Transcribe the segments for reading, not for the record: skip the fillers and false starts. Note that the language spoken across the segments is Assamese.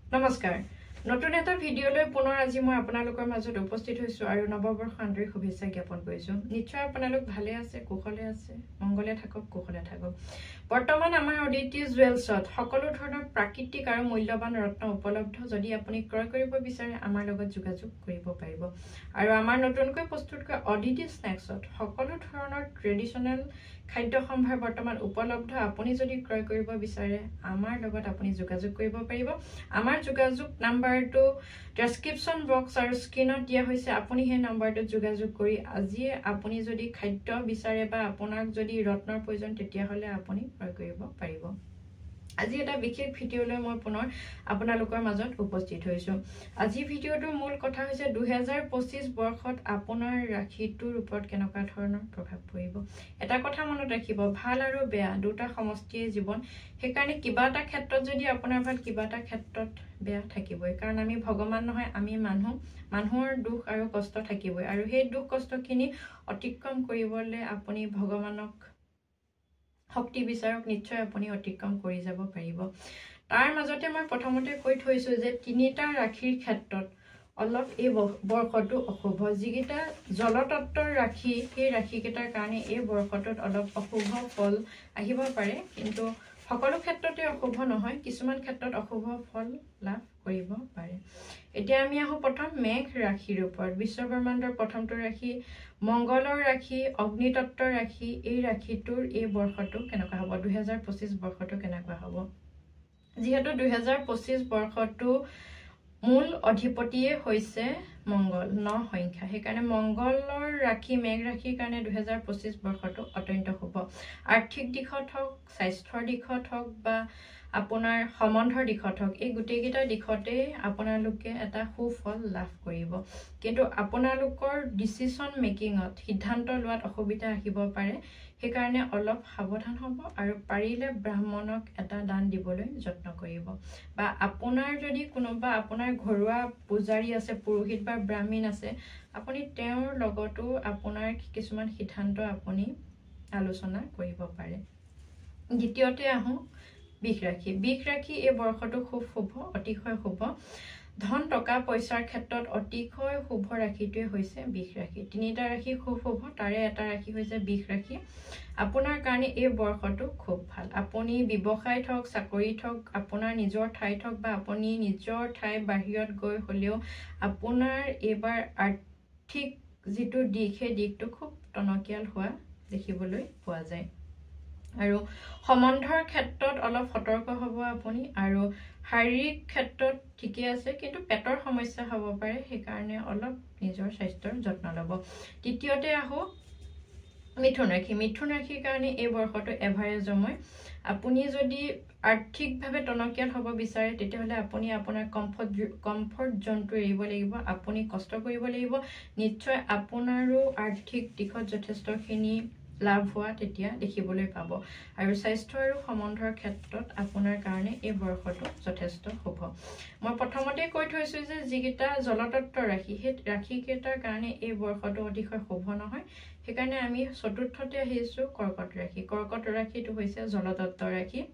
নমস্কাৰ নতুন এটা ভিডিঅলৈ পুনৰ আজি মই আপোনালোকৰ মাজত উপস্থিত হৈছো আৰু নৱবৰ্ষ আন্তৰিক শুভেচ্ছা জ্ঞাপন কৰিছো নিশ্চয় আপোনালোক ভালে আছে কুশলে আছে মংগলে থাকক কুশলে থাকক বৰ্তমান আমাৰ অদিতি জুৱেলছত সকলো ধৰণৰ প্ৰাকৃতিক আৰু মূল্যৱান ৰত্ন উপলব্ধ যদি আপুনি ক্ৰয় কৰিব বিচাৰে আমাৰ লগত যোগাযোগ কৰিব পাৰিব আৰু আমাৰ নতুনকৈ প্ৰস্তুত কৰা অদিতি স্নেক্সত সকলো ধৰণৰ ট্ৰেডিশনেল খাদ্য সম্ভাৰ বৰ্তমান উপলব্ধ আপুনি যদি ক্ৰয় কৰিব বিচাৰে আমাৰ লগত আপুনি যোগাযোগ কৰিব পাৰিব আমাৰ যোগাযোগ নাম্বাৰটো ডেসক্ৰিপচন বক্স আৰু স্ক্ৰিনত দিয়া হৈছে আপুনি সেই নাম্বাৰটোত যোগাযোগ কৰি আজি আপুনি যদি খাদ্য বিচাৰে বা আপোনাক যদি ৰত্নৰ প্ৰয়োজন তেতিয়া হলে আপুনি ক্ৰয় কৰিব পাৰিব আজি এটা বিশেষ ভিডিঅলৈ মই পুনৰ আপোনালোকৰ মাজত উপস্থিত হৈছো আজি ভিডিঅটোৰ মূল কথা হৈছে 2025 বৰ্ষত আপোনাৰ ৰাশিটোৰ ওপৰত কেনেকুৱা ধৰণৰ প্ৰভাৱ পৰিব এটা কথা মনত ৰাখিব ভাল আৰু বেয়া দুটা সমষ্টিয়ে জীৱন সেইকাৰণে কিবা এটা ক্ষেত্ৰত যদি আপোনাৰ ভাল কিবা এটা ক্ষেত্ৰত বেয়া থাকিবই কাৰণ আমি ভগৱান নহয় আমি মানুহৰ দুখ আৰু কষ্ট থাকিবই আৰু সেই দুখ কষ্টখিনি অতিক্ৰম কৰিবলৈ আপুনি ভগৱানক শক্তি বিচাৰক নিশ্চয় আপুনি অতিক্ৰম কৰি যাব পাৰিব তাৰ মাজতে মই প্ৰথমতে কৈ থৈছো যে তিনিটা ৰাশিৰ ক্ষেত্ৰত অলপ এই বৰ্ষটো অশুভ যিকেইটা জলতত্ত্বৰ ৰাশি সেই ৰাশিকেইটাৰ কাৰণে এই বৰ্ষটোত অলপ অশুভ ফল আহিব পাৰে কিন্তু সকলো ক্ষেত্ৰতে অশুভ নহয় কিছুমান ক্ষেত্ৰত অশুভ ফল লাভ কৰিব পাৰে এতিয়া আমি আহো প্ৰথম মেঘ ৰাশিৰ ওপৰত বিশ্বব্ৰহ্মাণ্ডৰ প্ৰথমটো ৰাশি মংগলৰ ৰাশি অগ্নিতত্ত্বৰ ৰাশি এই ৰাশিটোৰ এই বৰ্ষটো কেনেকুৱা হ'ব 2025 বৰ্ষটো কেনেকুৱা হ'ব যিহেতু 2025 বৰ্ষটো মূল অধিপতিয়ে হৈছে মংগল ন সংখ্যা সেইকাৰণে মংগলৰ ৰাশি মেঘ ৰাশিৰ কাৰণে 2025 বৰ্ষটো অত্যন্ত শুভ আৰ্থিক দিশত হওক স্বাস্থ্যৰ দিশত হওক বা আপোনাৰ সম্বন্ধৰ দিশত হওক এই গোটেইকেইটা দিশতে আপোনালোকে এটা সুফল লাভ কৰিব কিন্তু আপোনালোকৰ ডিসিশন মেকিঙত সিদ্ধান্ত লোৱাত অসুবিধা আহিব পাৰে সেইকাৰণে অলপ সাৱধান হ'ব আৰু পাৰিলে ব্ৰাহ্মণক এটা দান দিবলৈ যত্ন কৰিব বা আপোনাৰ যদি কোনোবা আপোনাৰ ঘৰুৱা পূজাৰী আছে পুৰোহিত বা ব্ৰাহ্মণ আছে আপুনি তেওঁৰ লগতো আপোনাৰ কিছুমান সিদ্ধান্ত আপুনি আলোচনা কৰিব পাৰে দ্বিতীয়তে আহো বিষ ৰাশি এই বৰ্ষটো খুব শুভ অতিশয় শুভ ধন টকা পইচাৰ ক্ষেত্ৰত অতিশয় শুভ ৰাশিটোৱে হৈছে বিষ ৰাশি তিনিটা ৰাশি খুব শুভ তাৰে এটা ৰাশি হৈছে বিষ ৰাশি আপোনাৰ কাৰণে এই বৰ্ষটো খুব ভাল আপুনি ব্যৱসায়ত হওক চাকৰিত হওক আপোনাৰ নিজৰ ঠাইত হওক বা আপুনি নিজৰ ঠাই বাহিৰত গৈ হলেও আপোনাৰ এইবাৰ আৰ্থিক যিটো দিশ সেই দিশটো খুব টনকিয়াল হোৱা দেখিবলৈ পোৱা যায় আৰু সম্বন্ধৰ ক্ষেত্ৰত অলপ সতৰ্ক হ'ব আপুনি আৰু শাৰীৰিক ক্ষেত্ৰত ঠিকে আছে কিন্তু পেটৰ সমস্যা হ'ব পাৰে সেইকাৰণে অলপ নিজৰ স্বাস্থ্যৰ যত্ন ল'ব তৃতীয়তে আহো মিথুন ৰাশিৰ কাৰণে এই বৰ্ষটো এভাৰেজময় আপুনি যদি আৰ্থিকভাৱে টনকিয়াল হ'ব বিচাৰে তেতিয়াহ'লে আপুনি আপোনাৰ কমফৰ্ট জোনটো এৰিব লাগিব আপুনি কষ্ট কৰিব লাগিব নিশ্চয় আপোনাৰো আৰ্থিক দিশত যথেষ্টখিনি লাভ হোৱা তেতিয়া দেখিবলৈ পাব আৰু স্বাস্থ্য আৰু সম্বন্ধৰ ক্ষেত্ৰত আপোনাৰ কাৰণে এই বৰ্ষটো যথেষ্ট শুভ মই প্ৰথমতে কৈ থৈছো যে যিকেইটা জলতত্ত্বৰ ৰাশি সেই ৰাশিকেইটাৰ কাৰণে এই বৰ্ষটো অতিশয় শুভ নহয় সেইকাৰণে আমি চতুৰ্থতে আহিছো কৰ্কট ৰাশিটো হৈছে জলতত্ত্বৰ ৰাশি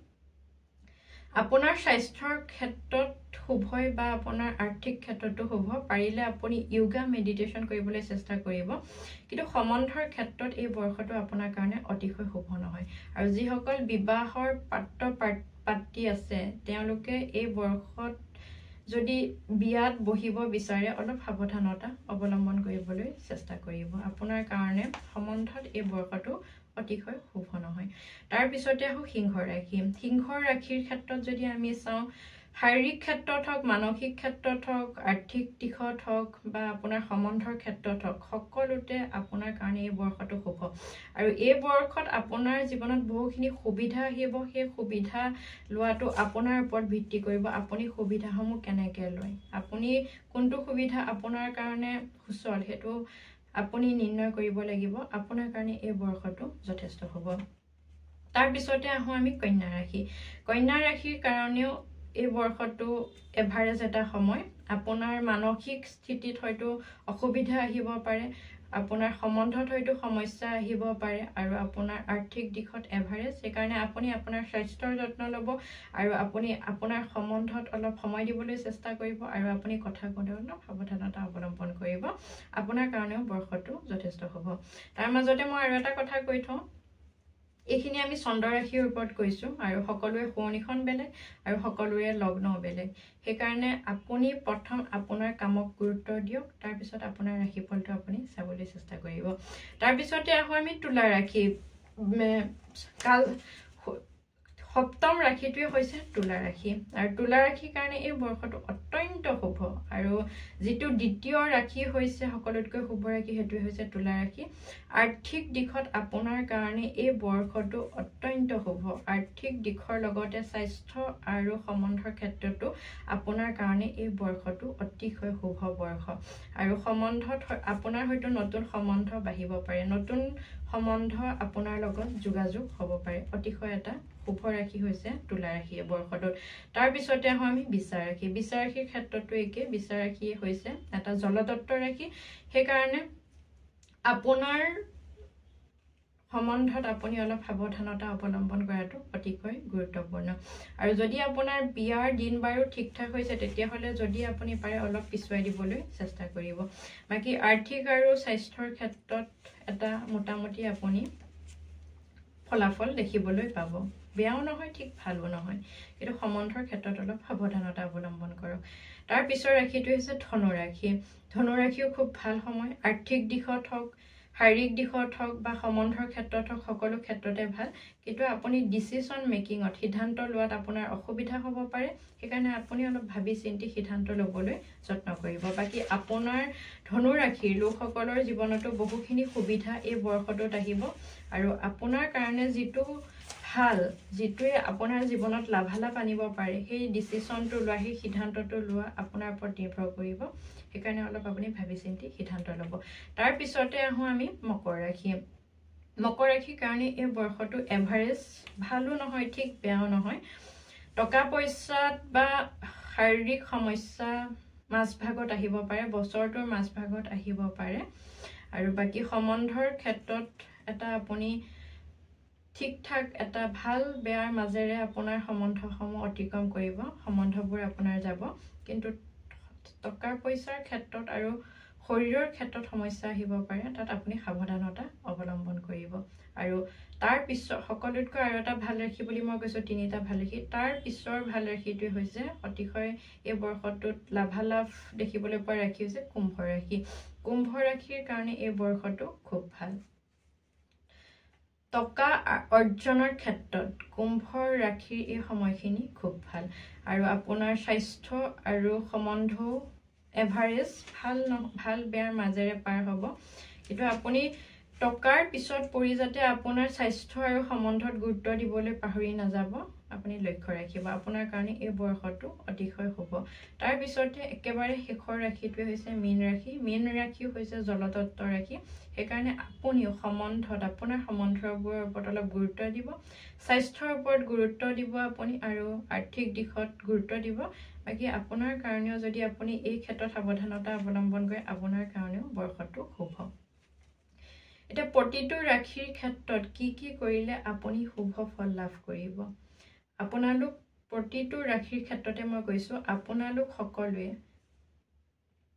আপোনাৰ স্বাস্থ্যৰ ক্ষেত্ৰত শুভই বা আপোনাৰ আৰ্থিক ক্ষেত্ৰতো শুভ পাৰিলে আপুনি যোগা মেডিটেশ্যন কৰিবলৈ চেষ্টা কৰিব কিন্তু সম্বন্ধৰ ক্ষেত্ৰত এই বৰ্ষটো আপোনাৰ কাৰণে অতিশয় শুভ নহয় আৰু যিসকল বিবাহৰ পাত্ৰী আছে তেওঁলোকে এই বৰ্ষত যদি বিয়াত বহিব বিচাৰে অলপ সাৱধানতা অৱলম্বন কৰিবলৈ চেষ্টা কৰিব আপোনাৰ কাৰণে সম্বন্ধত এই বৰ্ষটো অতিশয় শুভ নহয় তাৰ পিছতে আহো সিংহ ৰাশিৰ ক্ষেত্ৰত যদি আমি চাওঁ শাৰীৰিক ক্ষেত্ৰত হওক মানসিক ক্ষেত্ৰত হওক আৰ্থিক দিশত হওক বা আপোনাৰ সম্বন্ধৰ ক্ষেত্ৰত হওক সকলোতে আপোনাৰ কাৰণে এই বৰ্ষটো শুভ আৰু এই বৰ্ষত আপোনাৰ জীৱনত বহুখিনি সুবিধা আহিব সেই সুবিধা লোৱাটো আপোনাৰ ওপৰত ভিত্তি কৰিব আপুনি সুবিধাসমূহ কেনেকৈ লয় আপুনি কোনটো সুবিধা আপোনাৰ কাৰণে সুচল সেইটো আপুনি নিৰ্ণয় কৰিব লাগিব আপোনাৰ কাৰণে এই বৰ্ষটো যথেষ্ট হ'ব তাৰ পিছতে আহো আমি কন্যা ৰাশিৰ কাৰণেও এই বৰ্ষটো এভাৰেজ এটা সময় আপোনাৰ মানসিক স্থিতিত হয়তো অসুবিধা আহিব পাৰে আপোনাৰ সম্বন্ধত হয়তো সমস্যা আহিব পাৰে আৰু আপোনাৰ আৰ্থিক দিশত এভাৰেজ সেইকাৰণে আপুনি আপোনাৰ স্বাস্থ্যৰ যত্ন ল'ব আৰু আপুনি আপোনাৰ সম্বন্ধত অলপ সময় দিবলৈ চেষ্টা কৰিব আৰু আপুনি কথা কওঁতে অলপ সাৱধানতা অৱলম্বন কৰিব আপোনাৰ কাৰণেও বৰ্ষটো যথেষ্ট হ'ব তাৰ মাজতে মই আৰু এটা কথা কৈ থওঁ এইখিনি আমি চন্দ্ৰ ৰাশিৰ ওপৰত কৈছো আৰু সকলোৰে শুৱনিখন বেলেগ আৰু সকলোৰে লগ্নও বেলেগ সেইকাৰণে আপুনি প্ৰথম আপোনাৰ কামক গুৰুত্ব দিয়ক তাৰ পিছত আপোনাৰ ৰাশিফলটো আপুনি চাবলৈ চেষ্টা কৰিব তাৰ পিছতে আহো আমি তুলা ৰাশি কাল সপ্তম ৰাশিটোৱে হৈছে তুলা ৰাশি আৰু তুলা ৰাশিৰ কাৰণে এই বৰ্ষটো অত্যন্ত শুভ আৰু যেটো দ্বিতীয় ৰাশি হৈছে সকলোতকৈ শুভ ৰাশি হেতুৱে হৈছে তুলা ৰাশি আৰ্থিক দিশত আপোনাৰ কাৰণে এই বৰ্ষটো অত্যন্ত শুভ আৰ্থিক দিশৰ লগতে স্বাস্থ্য আৰু সম্বন্ধৰ ক্ষেত্ৰতো আপোনাৰ কাৰণে এই বৰ্ষটো অতিশয় শুভ বৰ্ষ আৰু সম্বন্ধত আপোনাৰ হয়তো নতুন সম্বন্ধ বাঢ়িব পাৰে নতুন সম্বন্ধ আপোনাৰ লগত যোগাযোগ হ'ব পাৰে অতিশয় এটা শুভ ৰাশি হৈছে তুলা ৰাশি বৰ্ষটোত তাৰ পিছতে আহো আমি বৃশ্চিক ৰাশি বৃশ্চিক ৰাশিৰ ক্ষেত্ৰতো একে বৃশ্চিক ৰাশি হৈছে এটা জলতত্ত্ব ৰাশি সেইকাৰণে আপোনাৰ সম্বন্ধত আপুনি অলপ সাৱধানতা অৱলম্বন কৰাটো অতিকৈ গুৰুত্বপূৰ্ণ আৰু যদি আপোনাৰ বিয়াৰ দিন বাৰো ঠিকঠাক হৈছে তেতিয়াহ'লে যদি আপুনি পাৰে অলপ পিছুৱাই দিবলৈ চেষ্টা কৰিব বাকি আৰ্থিক আৰু স্বাস্থ্যৰ ক্ষেত্ৰত এটা মোটামুটি আপুনি ফলাফল দেখিবলৈ পাব বেয়াও নহয় ঠিক ভালো নহয় কিন্তু সম্বন্ধৰ ক্ষেত্ৰত অলপ সাৱধানতা অৱলম্বন কৰক তাৰ পিছৰ ৰাশিটো হৈছে ধনু ৰাশি ধনু ৰাশিও খুব ভাল সময় আৰ্থিক দিশত হওক শাৰীৰিক দিশত হওক বা সম্বন্ধৰ ক্ষেত্ৰত হওক সকলো ক্ষেত্ৰতে ভাল কিন্তু আপুনি ডিসিশন মেকিংত সিদ্ধান্ত লোৱাত আপোনাৰ অসুবিধা হ'ব পাৰে সেইকাৰণে আপুনি অলপ ভাবি চিন্তি সিদ্ধান্ত ল'বলৈ যত্ন কৰিব বাকি আপোনাৰ ধনু ৰাশিৰ লোকসকলৰ জীৱনতো বহুখিনি সুবিধা এই বৰ্ষটোত আহিব আৰু আপোনাৰ কাৰণে যেটো ভাল যেটোৱে আপোনাৰ জীৱনত লাভালাভ আনিব পাৰে সেই ডিসিশনটো লোৱা সেই সিদ্ধান্তটো লোৱা আপোনাৰ ওপৰত নিৰ্ভৰ কৰিব সেইকাৰণে অলপ আপুনি ভাবি চিন্তি সিদ্ধান্ত ল'ব তাৰ পিছতে আহো আমি মকৰ ৰাশি মকৰ ৰাশিৰ কাৰণে এই বৰ্ষটো এভাৰেজ ভালো নহয় ঠিক বেয়াও নহয় টকা পইচাত বা শাৰীৰিক সমস্যা মাজভাগত আহিব পাৰে বছৰটোৰ মাজভাগত আহিব পাৰে আৰু বাকি সম্বন্ধৰ ক্ষেত্ৰত এটা আপুনি ঠিকঠাক এটা ভাল বেয়াৰ মাজেৰে আপোনাৰ সম্বন্ধসমূহ অতিক্ৰম কৰিব সম্বন্ধবোৰ আপোনাৰ যাব কিন্তু টকা পইচাৰ ক্ষেত্ৰত আৰু শৰীৰৰ ক্ষেত্ৰত সমস্যা আহিব পাৰে তাত আপুনি সাৱধানতা অৱলম্বন কৰিব আৰু তাৰ পিছত সকলোতকৈ আৰু এটা ভাল ৰাশি বুলি মই কৈছো তিনিটা ভাল ৰাশি তাৰ পিছৰ ভাল ৰাশিটোৱে হৈছে অতিশয় এই বৰ্ষটোত লাভালাভ দেখিবলৈ পোৱা ৰাশি হৈছে কুম্ভ ৰাশিৰ কাৰণে এই বৰ্ষটো খুব ভাল টকা অৰ্জনৰ ক্ষেত্ৰত কুম্ভ ৰাশিৰ এই সময়খিনি খুব ভাল আৰু আপোনাৰ স্বাস্থ্য আৰু সম্বন্ধও এভাৰেজ ভাল বেয়াৰ মাজেৰে পাৰ হ'ব কিন্তু আপুনি টকাৰ পিছত পৰি যাতে আপোনাৰ স্বাস্থ্য আৰু সম্বন্ধত গুৰুত্ব দিবলৈ পাহৰি নাযাব আপুনি লক্ষ্য ৰাখিব আপোনাৰ কাৰণে এই বৰ্ষটো অতিশয় শুভ তাৰ পিছতে একেবাৰে শেষৰ ৰাশিটোৱে হৈছে মীন ৰাশি হৈছে জলতত্ত্ব ৰাশি সেইকাৰণে আপুনিও সম্বন্ধত আপোনাৰ সম্বন্ধবোৰৰ ওপৰত অলপ গুৰুত্ব দিব স্বাস্থ্যৰ ওপৰত গুৰুত্ব দিব আপুনি আৰু আৰ্থিক দিশত গুৰুত্ব দিব বাকি আপোনাৰ কাৰণেও যদি আপুনি এই ক্ষেত্ৰত সাৱধানতা অৱলম্বন কৰে আপোনাৰ কাৰণেও বৰ্ষটো শুভ এটা প্ৰতিটো ৰাশিৰ ক্ষেত্ৰত কি কৰিলে আপুনি শুভ ফল লাভ কৰিব আপোনালোক প্ৰতিটো ৰাশিৰ ক্ষেত্ৰতে মই কৈছো আপোনালোক সকলোৱে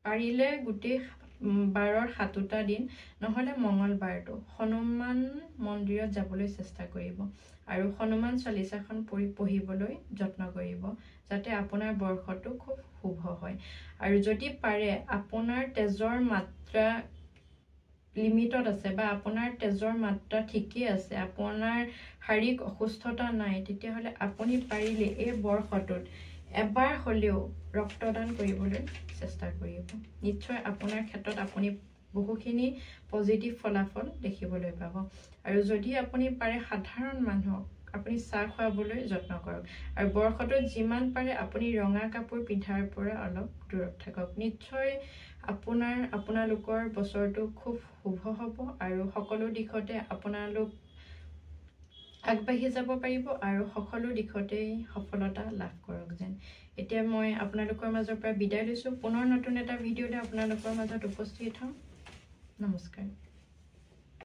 পাৰিলে গোটেই 12ৰ 7টা দিন নহলে মঙ্গলবাৰটো হনুমান মন্দিৰত যাবলৈ চেষ্টা কৰিব আৰু হনুমান চালিচাখন পঢ়িবলৈ যত্ন কৰিব যাতে আপোনাৰ বৰ্ষটো খুব শুভ হয় আৰু যদি পাৰে আপোনাৰ তেজৰ মাত্ৰা লিমিটত আছে বা আপোনাৰ তেজৰ মাত্ৰা ঠিকই আছে আপোনাৰ শাৰীৰিক অসুস্থতা নাই তেতিয়াহলে আপুনি পাৰিলে এই বৰ্ষটোত এবাৰ হলেও ৰক্তদান কৰিবলৈ চেষ্টা কৰিব নিশ্চয় আপোনাৰ ক্ষেত্ৰত আপুনি বহুখিনি পজিটিভ ফলাফল দেখিবলৈ পাব আৰু যদি আপুনি পাৰে সাধাৰণ মানুহক আপুনি চাহ খুৱাবলৈ যত্ন কৰক আৰু বৰ্ষটোত যিমান পাৰে আপুনি ৰঙা কাপোৰ পিন্ধাৰ পৰা অলপ দূৰত থাকক নিশ্চয় আপোনালোকৰ বছৰটো খুব শুভ হ'ব আৰু সকলো দিশতে আপোনালোক আগবাঢ়ি যাব পাৰিব আৰু সকলো দিশতে সফলতা লাভ কৰক যেন এতিয়া মই আপোনালোকৰ মাজৰ পৰা বিদায় লৈছো পুনৰ নতুন এটা ভিডিঅ'লৈ আপোনালোকৰ মাজত উপস্থিত হ'ম নমস্কাৰ।